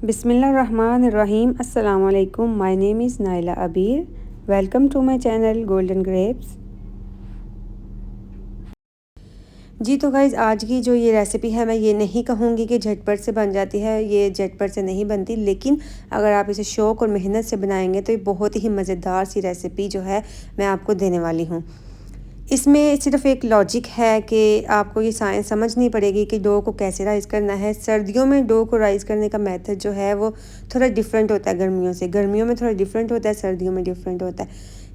बिस्मिल्लाहिर्रहमानिर्रहीम। अस्सलाम वालेकुम। My name is Naila Abeer. Welcome to my channel Golden Grapes. जी तो गाइज़, आज की जो ये रेसिपी है, मैं ये नहीं कहूँगी कि झटपट से बन जाती है, ये झटपट से नहीं बनती, लेकिन अगर आप इसे शौक़ और मेहनत से बनाएंगे तो ये बहुत ही मज़ेदार सी रेसिपी जो है मैं आपको देने वाली हूँ। इसमें सिर्फ एक लॉजिक है कि आपको ये साइंस समझनी पड़ेगी कि डो को कैसे राइज़ करना है। सर्दियों में डो को राइज़ करने का मेथड जो है वो थोड़ा डिफरेंट होता है गर्मियों से। गर्मियों में थोड़ा डिफरेंट होता है, सर्दियों में डिफरेंट होता है।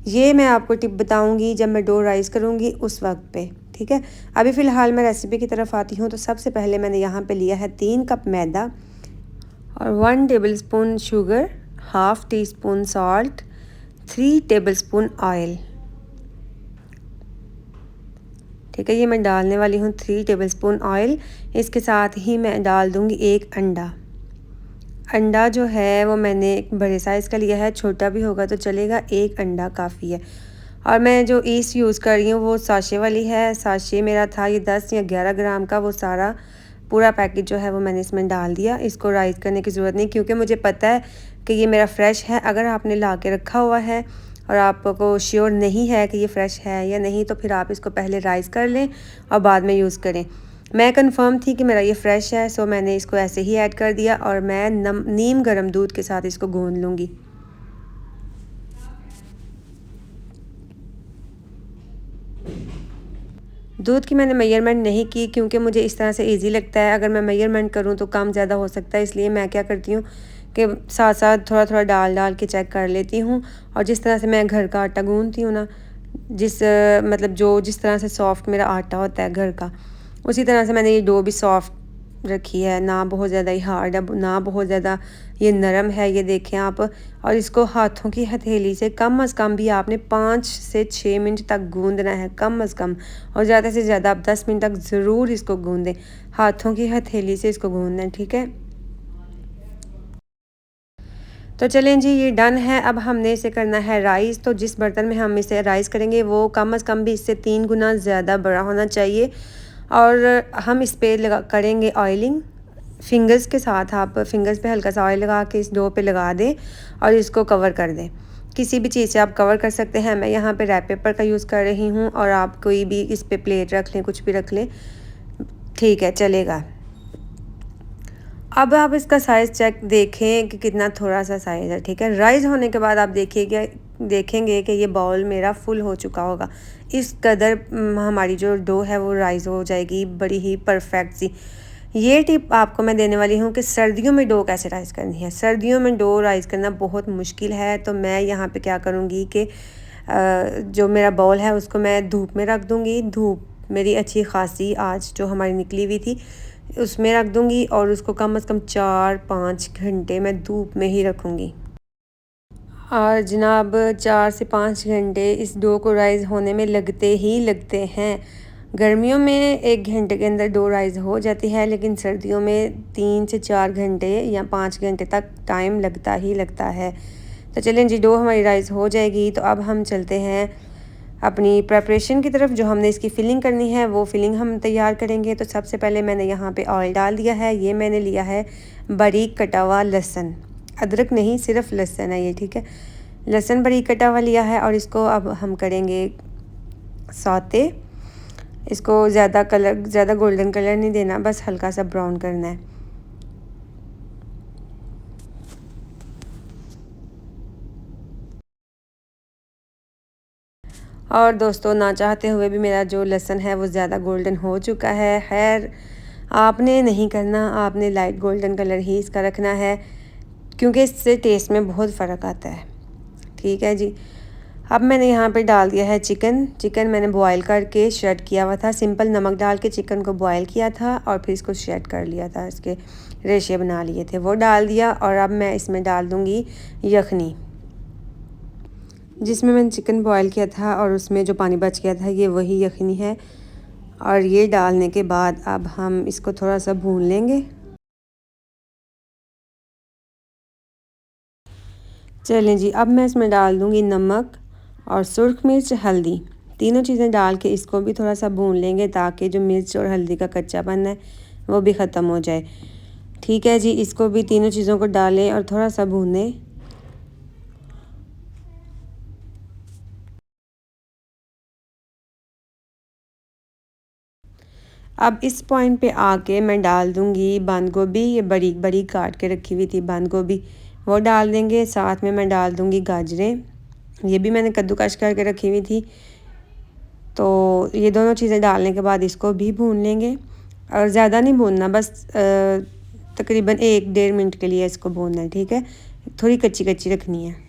ये मैं आपको टिप बताऊंगी जब मैं डो राइज़ करूंगी उस वक्त पे, ठीक है। अभी फ़िलहाल मैं रेसिपी की तरफ आती हूँ। तो सबसे पहले मैंने यहाँ पे लिया है 3 कप मैदा और 1 tablespoon sugar, half tea spoon salt, 3 tablespoon oil, ठीक है। ये मैं डालने वाली हूँ 3 टेबलस्पून ऑयल। इसके साथ ही मैं डाल दूँगी 1 अंडा। अंडा जो है वो मैंने एक बड़े साइज़ का लिया है, छोटा भी होगा तो चलेगा, 1 अंडा काफ़ी है। और मैं जो ईस्ट यूज़ कर रही हूँ वो साशे वाली है। साशे मेरा था ये 10 या 11 ग्राम का, वो सारा पूरा पैकेट जो है वो मैंने इसमें डाल दिया। इसको राइज़ करने की ज़रूरत नहीं, क्योंकि मुझे पता है कि ये मेरा फ़्रेश है। अगर आपने ला के रखा हुआ है और आपको श्योर नहीं है कि ये फ़्रेश है या नहीं, तो फिर आप इसको पहले राइज़ कर लें और बाद में यूज़ करें। मैं कंफर्म थी कि मेरा ये फ़्रेश है, सो मैंने इसको ऐसे ही ऐड कर दिया और मैं नीम गर्म दूध के साथ इसको गूंद लूँगी। दूध की मैंने मेजरमेंट नहीं की, क्योंकि मुझे इस तरह से इजी लगता है। अगर मैं मेजरमेंट करूँ तो कम ज़्यादा हो सकता है, इसलिए मैं क्या करती हूँ कि साथ साथ थोड़ा थोड़ा डाल के चेक कर लेती हूँ। और जिस तरह से मैं घर का आटा गूंदती हूँ ना, मतलब जिस तरह से सॉफ्ट मेरा आटा होता है घर का, उसी तरह से मैंने ये डो भी सॉफ्ट रखी है। ना बहुत ज़्यादा ही हार्ड है, ना बहुत ज़्यादा ये नरम है, ये देखें आप। और इसको हाथों की हथेली से कम अज़ कम भी आपने 5 से 6 मिनट तक गूंदना है, कम अज़ कम। और ज़्यादा से ज़्यादा आप 10 मिनट तक ज़रूर इसको गूंदें, हाथों की हथेली से इसको गूंदना है, ठीक है। तो चलें जी, ये डन है। अब हमने इसे करना है राइज़। तो जिस बर्तन में हम इसे राइज़ करेंगे वो कम अज़ कम भी इससे 3 गुना ज़्यादा बड़ा होना चाहिए। और हम इस पे करेंगे ऑयलिंग। फिंगर्स के साथ आप फिंगर्स पे हल्का सा ऑयल लगा के इस डो पे लगा दें और इसको कवर कर दें। किसी भी चीज़ से आप कवर कर सकते हैं। मैं यहाँ पे रैप पेपर का यूज़ कर रही हूँ, और आप कोई भी इस पे प्लेट रख लें, कुछ भी रख लें, ठीक है, चलेगा। अब आप इसका साइज़ चेक देखें कि कितना थोड़ा सा साइज़ है, ठीक है। राइज़ होने के बाद आप देखेंगे कि ये बाउल मेरा फुल हो चुका होगा। इस कदर हमारी जो डो है वो राइज़ हो जाएगी, बड़ी ही परफेक्ट सी। ये टिप आपको मैं देने वाली हूँ कि सर्दियों में डो कैसे राइज़ करनी है। सर्दियों में डो राइज़ करना बहुत मुश्किल है। तो मैं यहाँ पे क्या करूँगी कि जो मेरा बाउल है उसको मैं धूप में रख दूँगी। धूप मेरी अच्छी खासी आज जो हमारी निकली हुई थी उसमें रख दूँगी, और उसको कम से कम 4-5 घंटे मैं धूप में ही रखूँगी। और जनाब 4 से 5 घंटे इस डो को राइज़ होने में लगते हैं। गर्मियों में 1 घंटे के अंदर डो राइज़ हो जाती है, लेकिन सर्दियों में 3 से 4 घंटे या 5 घंटे तक टाइम लगता है। तो चलें जी, डो हमारी राइज़ हो जाएगी। तो अब हम चलते हैं अपनी प्रेपरेशन की तरफ। जो हमने इसकी फ़िलिंग करनी है वो फ़िलिंग हम तैयार करेंगे। तो सबसे पहले मैंने यहाँ पे ऑयल डाल दिया है। ये मैंने लिया है बारीक कटा हुआ लहसुन, अदरक नहीं, सिर्फ लहसुन है ये, ठीक है। लहसुन बारीक कटा हुआ लिया है, और इसको अब हम करेंगे सौते। इसको ज़्यादा गोल्डन कलर नहीं देना, बस हल्का सा ब्राउन करना है। और दोस्तों, ना चाहते हुए भी मेरा जो लहसुन है वो ज़्यादा गोल्डन हो चुका है। खैर, आपने नहीं करना, आपने लाइट गोल्डन कलर ही इसका रखना है, क्योंकि इससे टेस्ट में बहुत फ़र्क आता है, ठीक है जी। अब मैंने यहाँ पे डाल दिया है चिकन मैंने बॉयल करके श्रेड किया हुआ था। सिंपल नमक डाल के चिकन को बॉयल किया था और फिर इसको श्रेड कर लिया था, इसके रेशे बना लिए थे, वो डाल दिया। और अब मैं इसमें डाल दूँगी यखनी, जिसमें मैंने चिकन बॉयल किया था और उसमें जो पानी बच गया था ये वही यखनी है। और ये डालने के बाद अब हम इसको थोड़ा सा भून लेंगे। चलें जी, अब मैं इसमें डाल दूँगी नमक और सुर्ख मिर्च, हल्दी, तीनों चीज़ें डाल के इसको भी थोड़ा सा भून लेंगे, ताकि जो मिर्च और हल्दी का कच्चापन है वो भी ख़त्म हो जाए, ठीक है जी, इसको भी तीनों चीज़ों को डालें और थोड़ा सा भूनें। अब इस पॉइंट पे आके मैं डाल दूँगी बंद गोभी, ये बारीक बारीक काट के रखी हुई थी बंद गोभी, वो डाल देंगे। साथ में मैं डाल दूँगी गाजरें, ये भी मैंने कद्दूकश करके रखी हुई थी। तो ये दोनों चीज़ें डालने के बाद इसको भी भून लेंगे और ज़्यादा नहीं भूनना, बस तकरीबन 1-1.5 मिनट के लिए इसको भूनना है, ठीक है। थोड़ी कच्ची कच्ची रखनी है।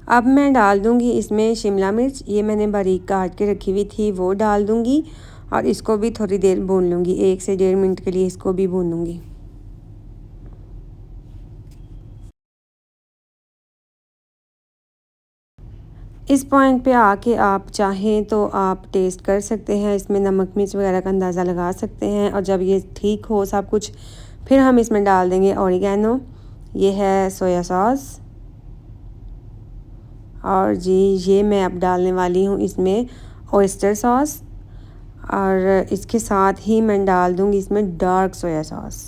अब मैं डाल दूँगी इसमें शिमला मिर्च, ये मैंने बारीक काट के रखी हुई थी, वो डाल दूँगी और इसको भी थोड़ी देर भून लूँगी, 1 से 1.5 मिनट के लिए इसको भी भून लूँगी। इस पॉइंट पे आके आप चाहें तो आप टेस्ट कर सकते हैं, इसमें नमक मिर्च वगैरह का अंदाज़ा लगा सकते हैं। और जब ये ठीक हो सब कुछ, फिर हम इसमें डाल देंगे ऑरिगेनो, ये है सोया सॉस, और जी ये मैं अब डालने वाली हूँ इसमें ऑयस्टर सॉस, और इसके साथ ही मैं डाल दूँगी इसमें डार्क सोया सॉस।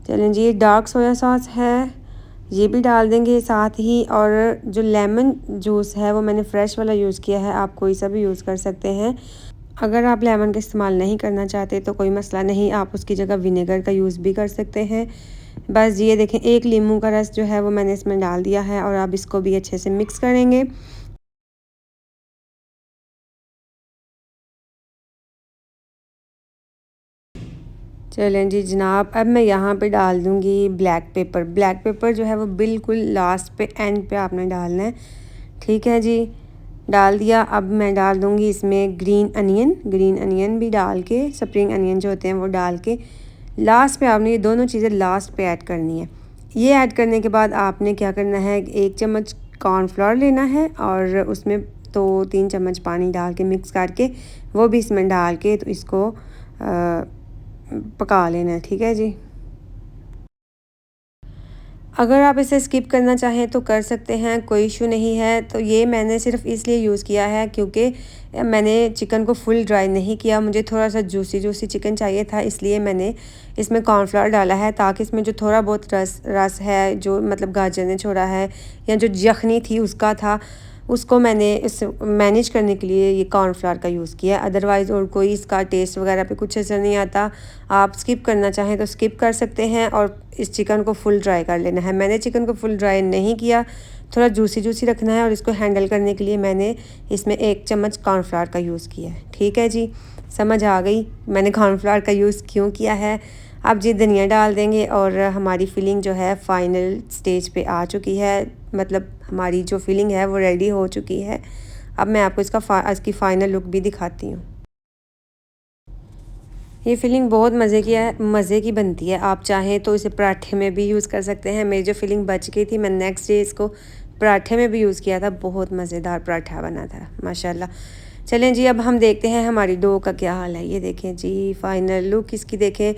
चलें जी, ये डार्क सोया सॉस है, ये भी डाल देंगे साथ ही। और जो लेमन जूस है वो मैंने फ़्रेश वाला यूज़ किया है, आप कोई सा भी यूज़ कर सकते हैं। अगर आप लेमन का इस्तेमाल नहीं करना चाहते तो कोई मसला नहीं, आप उसकी जगह विनेगर का यूज़ भी कर सकते हैं। बस ये देखें, 1 नींबू का रस जो है वो मैंने इसमें डाल दिया है और अब इसको भी अच्छे से मिक्स करेंगे। चलें जी जनाब, अब मैं यहाँ पे डाल दूँगी ब्लैक पेपर। ब्लैक पेपर जो है वो बिल्कुल लास्ट पे, एंड पे आपने डालना है, ठीक है जी। डाल दिया। अब मैं डाल दूँगी इसमें ग्रीन अनियन भी डाल के, स्प्रिंग अनियन जो होते हैं वो डाल के लास्ट पे आपने ये दोनों चीज़ें लास्ट पे ऐड करनी है। ये ऐड करने के बाद आपने क्या करना है, 1 चम्मच कॉर्नफ्लोर लेना है और उसमें 2-3 चम्मच पानी डाल के मिक्स करके वो भी इसमें डाल के तो इसको पका लेना है, ठीक है जी। अगर आप इसे स्किप करना चाहें तो कर सकते हैं, कोई इशू नहीं है। तो ये मैंने सिर्फ इसलिए यूज़ किया है क्योंकि मैंने चिकन को फुल ड्राई नहीं किया, मुझे थोड़ा सा जूसी चिकन चाहिए था, इसलिए मैंने इसमें कॉर्नफ्लावर डाला है ताकि इसमें जो थोड़ा बहुत रस है, जो मतलब गाजर ने छोड़ा है या जो यखनी थी उसका था, उसको मैंने इस मैनेज करने के लिए ये कॉर्नफ्लावर का यूज़ किया। अदरवाइज़ और कोई इसका टेस्ट वगैरह पे कुछ असर नहीं आता। आप स्किप करना चाहें तो स्किप कर सकते हैं और इस चिकन को फुल ड्राई कर लेना है। मैंने चिकन को फुल ड्राई नहीं किया, थोड़ा जूसी रखना है और इसको हैंडल करने के लिए मैंने इसमें 1 चम्मच कॉर्नफ्लावर का यूज़ किया है, ठीक है जी। समझ आ गई मैंने कॉर्नफ्लावर का यूज़ क्यों किया है। अब जी धनिया डाल देंगे और हमारी फिलिंग जो है फ़ाइनल स्टेज पे आ चुकी है, मतलब हमारी जो फिलिंग है वो रेडी हो चुकी है। अब मैं आपको इसकी फ़ाइनल लुक भी दिखाती हूँ। ये फिलिंग बहुत मज़े की बनती है। आप चाहें तो इसे पराठे में भी यूज़ कर सकते हैं। मेरी जो फिलिंग बच गई थी, मैं नेक्स्ट डे इसको पराठे में भी यूज़ किया था, बहुत मज़ेदार पराठा बना था माशाल्लाह। चलें जी, अब हम देखते हैं हमारी डो का क्या हाल है। ये देखें जी, फ़ाइनल लुक इसकी देखें।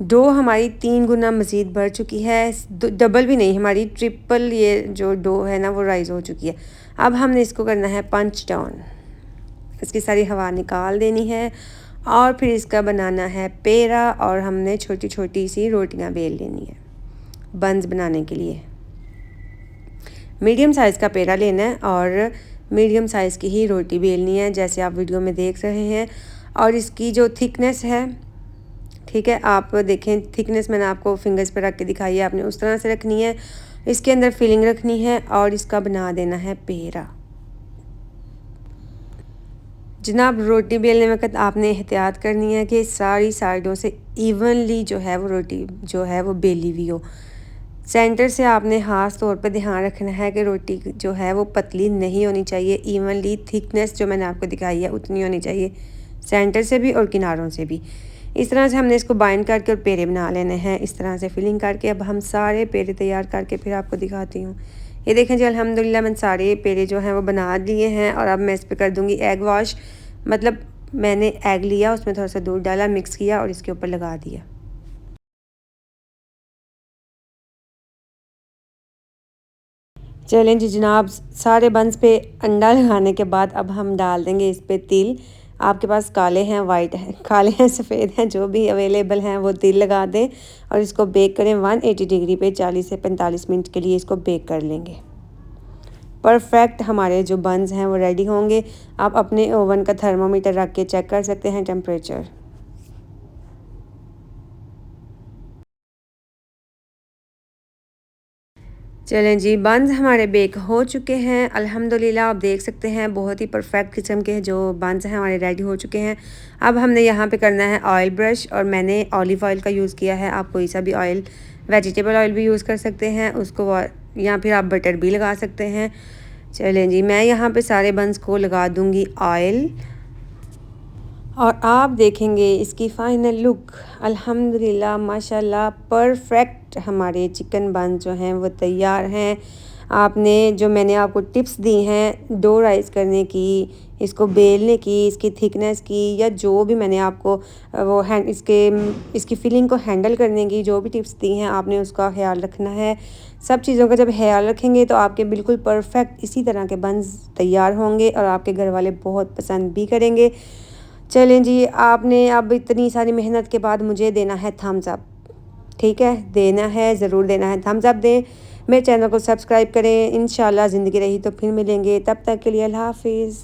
डो हमारी 3 गुना मज़ीद बढ़ चुकी है, डबल भी नहीं, हमारी ट्रिपल ये जो डो है ना वो राइज़ हो चुकी है। अब हमने इसको करना है पंच डाउन, इसकी सारी हवा निकाल देनी है और फिर इसका बनाना है पेड़ा और हमने छोटी छोटी सी रोटियां बेल लेनी है बंस बनाने के लिए। मीडियम साइज़ का पेड़ा लेना है और मीडियम साइज़ की ही रोटी बेलनी है, जैसे आप वीडियो में देख रहे हैं। और इसकी जो थिकनेस है, ठीक है, आप देखें थिकनेस मैंने आपको फिंगर्स पर रख के दिखाई है, आपने उस तरह से रखनी है। इसके अंदर फिलिंग रखनी है और इसका बना देना है पेड़ा। जनाब रोटी बेलने वक्त आपने एहतियात करनी है कि सारी साइडों से इवनली जो है वो रोटी जो है वो बेली हुई हो। सेंटर से आपने ख़ास तौर पे ध्यान रखना है कि रोटी जो है वो पतली नहीं होनी चाहिए, इवनली थिकनेस जो मैंने आपको दिखाई है उतनी होनी चाहिए, सेंटर से भी और किनारों से भी। इस तरह से हमने इसको बाइंड करके और पेड़े बना लेने हैं, इस तरह से फिलिंग करके। अब हम सारे पेड़े तैयार करके फिर आपको दिखाती हूँ। ये देखें जी, अल्हम्दुलिल्लाह मैंने सारे पेड़े जो हैं वो बना लिए हैं और अब मैं इस पर कर दूँगी एग वॉश। मतलब मैंने एग लिया, उसमें थोड़ा सा दूध डाला, मिक्स किया और इसके ऊपर लगा दिया। चलें जी जनाब, सारे बंस पे अंडा लगाने के बाद अब हम डाल देंगे इस पे तिल। आपके पास काले हैं, वाइट हैं, काले हैं, सफ़ेद हैं, जो भी अवेलेबल हैं वो तिल लगा दें और इसको बेक करें 180 डिग्री पे 40 से 45 मिनट के लिए इसको बेक कर लेंगे। परफेक्ट हमारे जो बंस हैं वो रेडी होंगे। आप अपने ओवन का थर्मोमीटर रख के चेक कर सकते हैं टेम्परेचर। चलें जी, बंस हमारे बेक हो चुके हैं अल्हम्दुलिल्लाह। आप देख सकते हैं बहुत ही परफेक्ट किस्म के जो बंस हैं हमारे रेडी हो चुके हैं। अब हमने यहाँ पे करना है ऑयल ब्रश और मैंने ऑलिव ऑयल का यूज़ किया है। आप कोई सा भी ऑयल, वेजिटेबल ऑयल भी यूज़ कर सकते हैं उसको, या फिर आप बटर भी लगा सकते हैं। चलें जी, मैं यहाँ पे सारे बंस को लगा दूँगी ऑयल और आप देखेंगे इसकी फ़ाइनल लुक। अल्हम्दुलिल्लाह माशाल्लाह परफेक्ट हमारे चिकन बन जो हैं वो तैयार हैं। आपने जो मैंने आपको टिप्स दी हैं डो राइस करने की, इसको बेलने की, इसकी थिकनेस की, या जो भी मैंने आपको वो इसकी फिलिंग को हैंडल करने की जो भी टिप्स दी हैं आपने उसका ख्याल रखना है। सब चीज़ों का जब ख्याल रखेंगे तो आपके बिल्कुल परफेक्ट इसी तरह के बंस तैयार होंगे और आपके घर वाले बहुत पसंद भी करेंगे। चलें जी, आपने अब इतनी सारी मेहनत के बाद मुझे देना है थम्स अप। ठीक है, देना है, ज़रूर देना है, थम्स अप दें। मेरे चैनल को सब्सक्राइब करें। इंशाल्लाह ज़िंदगी रही तो फिर मिलेंगे, तब तक के लिए अल्लाह हाफ़िज़।